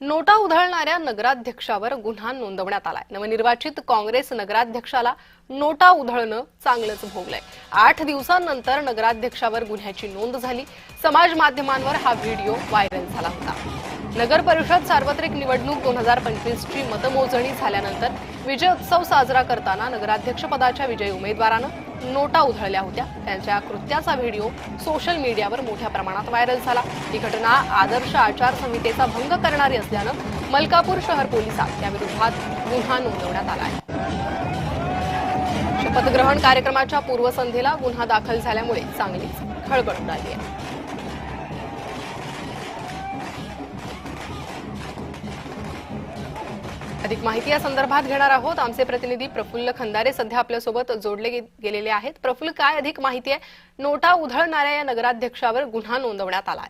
नोटा उधळणाऱ्या नगराध्यक्षावर गुन्हा नोंदवण्यात आलाय। नवनिर्वाचित काँग्रेस नगराध्यक्षाला नोटा उधळणं चांगलंच भोगलंय। 8 दिवसांनंतर नगराध्यक्षावर गुन्ह्याची नोंद झाली। समाज माध्यमांवर हा व्हिडिओ व्हायरल झाला होता। नगर परिषद सार्वत्रिक निवडणूक 2025 ची मतमोजणी झाल्यानंतर विजय उत्सव साजरा करताना नगराध्यक्षपदाच्या विजयी उमेदवारानं नोटा उधळल्या होत्या। त्यांच्या कृत्याचा व्हिडिओ सोशल मीडियावर मोठ्या प्रमाणात व्हायरल झाला। ही घटना आदर्श आचारसंहितेचा भंग करणारी असल्यानं मलकापूर शहर पोलिसात याविरोधात गुन्हा नोंदवण्यात आला आहे। शपथग्रहण कार्यक्रमाच्या पूर्वसंध्येला गुन्हा दाखल झाल्यामुळे चांगलीच खळबळ उडाली आहे। अधिक माहिती या संदर्भात घेणार आहोत। आमचे प्रतिनिधी प्रफुल्ल खंदारे सध्या आपल्यासोबत जोडले गेलेले आहेत। प्रफुल्ल, काय अधिक माहिती आहे? नोटा उधळणाऱ्या या नगराध्यक्षावर गुन्हा नोंदवण्यात आलाय।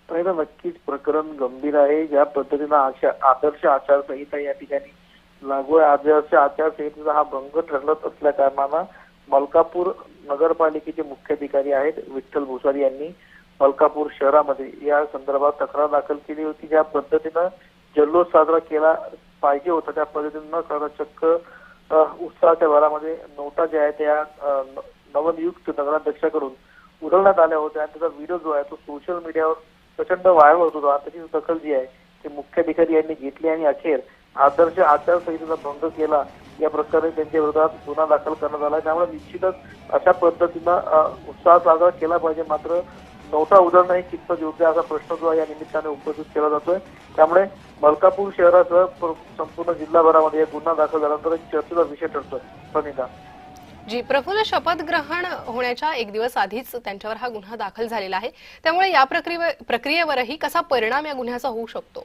पहिलं नक्कीच प्रकरण गंभीर आहे। ज्या पद्धतीने आदर्श आचारसंहिता या ठिकाणी लागू आहे, आदर्श आचारसंहितेचा हा भंग ठरत असल्या कारणानं मलकापूर नगरपालिकेचे मुख्याधिकारी आहेत विठ्ठल भुसारी यांनी मलकापूर शहरामध्ये या संदर्भात तक्रार दाखल केली होती। ज्या पद्धतीनं जल्लोष साजरा केला पाहिजे होता त्या पद्धतीने न करता चक्क उत्साहाच्या भरामध्ये नोटा ज्या आहेत त्या नवनियुक्त नगराध्यक्षाकडून उधळण्यात आल्या होत्या आणि त्याचा व्हिडिओ जो आहे तो सोशल मीडियावर प्रचंड व्हायरल होत होता। त्याची दखल जी आहे ते मुख्याधिकारी यांनी घेतली आणि अखेर आदर्श आचारसंहितेचा भंग केला या प्रकारे त्यांच्या विरोधात गुन्हा दाखल करण्यात आला। त्यामुळे निश्चितच अशा पद्धतीनं उत्साह साजरा केला पाहिजे, मात्र नोटा उधळणं हे कितपत योग्य असा प्रश्न जो या निमित्ताने उपस्थित केला जातोय। त्यामुळे मलकापूर शहरासह संपूर्ण जिल्हाभरामध्ये गुन्हा दाखल झाल्यानंतर चर्चेचा विषय ठरतोय। प्रणिता जी, प्रफुल्ल, शपथग्रहण होण्याच्या एक दिवस आधीच त्यांच्यावर हा गुन्हा दाखल झालेला आहे, त्यामुळे या प्रक्रियेवरही कसा परिणाम या गुन्ह्याचा होऊ शकतो?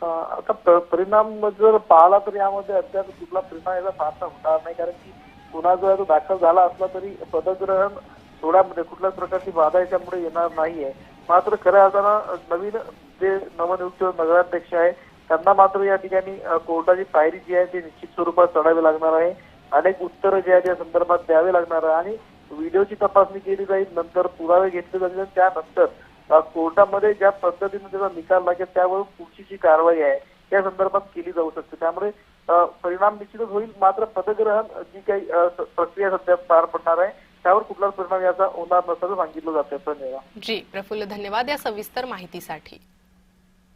आता परिणाम जर पाहिला तर यामध्ये अद्याप कुठला परिणाम याचा फारसा होणार नाही, कारण की गुन्हा जो आहे तो दाखल झाला असला तरी पदग्रहण सोहळ्यामध्ये कुठल्याच प्रकारची बाधा याच्यामुळे येणार नाहीये। मात्र खऱ्या अर्थानं नवीन जे नवनियुक्त नगराध्यक्ष आहे त्यांना मात्र या ठिकाणी कोर्टाची पायरी जी आहे ती निश्चित स्वरूपात चढावी लागणार आहे। अनेक उत्तरं जे आहेत या संदर्भात द्यावे लागणार आहे आणि व्हिडिओची तपासणी केली जाईल, नंतर पुरावे घेतले जातील, त्यानंतर कोर्टामध्ये ज्या पद्धतीने त्याचा निकाल लागेल त्यावर पुढची जी कारवाई आहे त्या संदर्भात केली जाऊ शकते। त्यामुळे परिणाम निश्चितच होईल, मात्र पदग्रहण जी काही प्रक्रिया सध्या पार पडणार आहे त्यावर कुठलाच परिणाम याचा होणार नसल्याचं सांगितलं जातंय। जी, प्रफुल्ल, धन्यवाद या सविस्तर माहितीसाठी।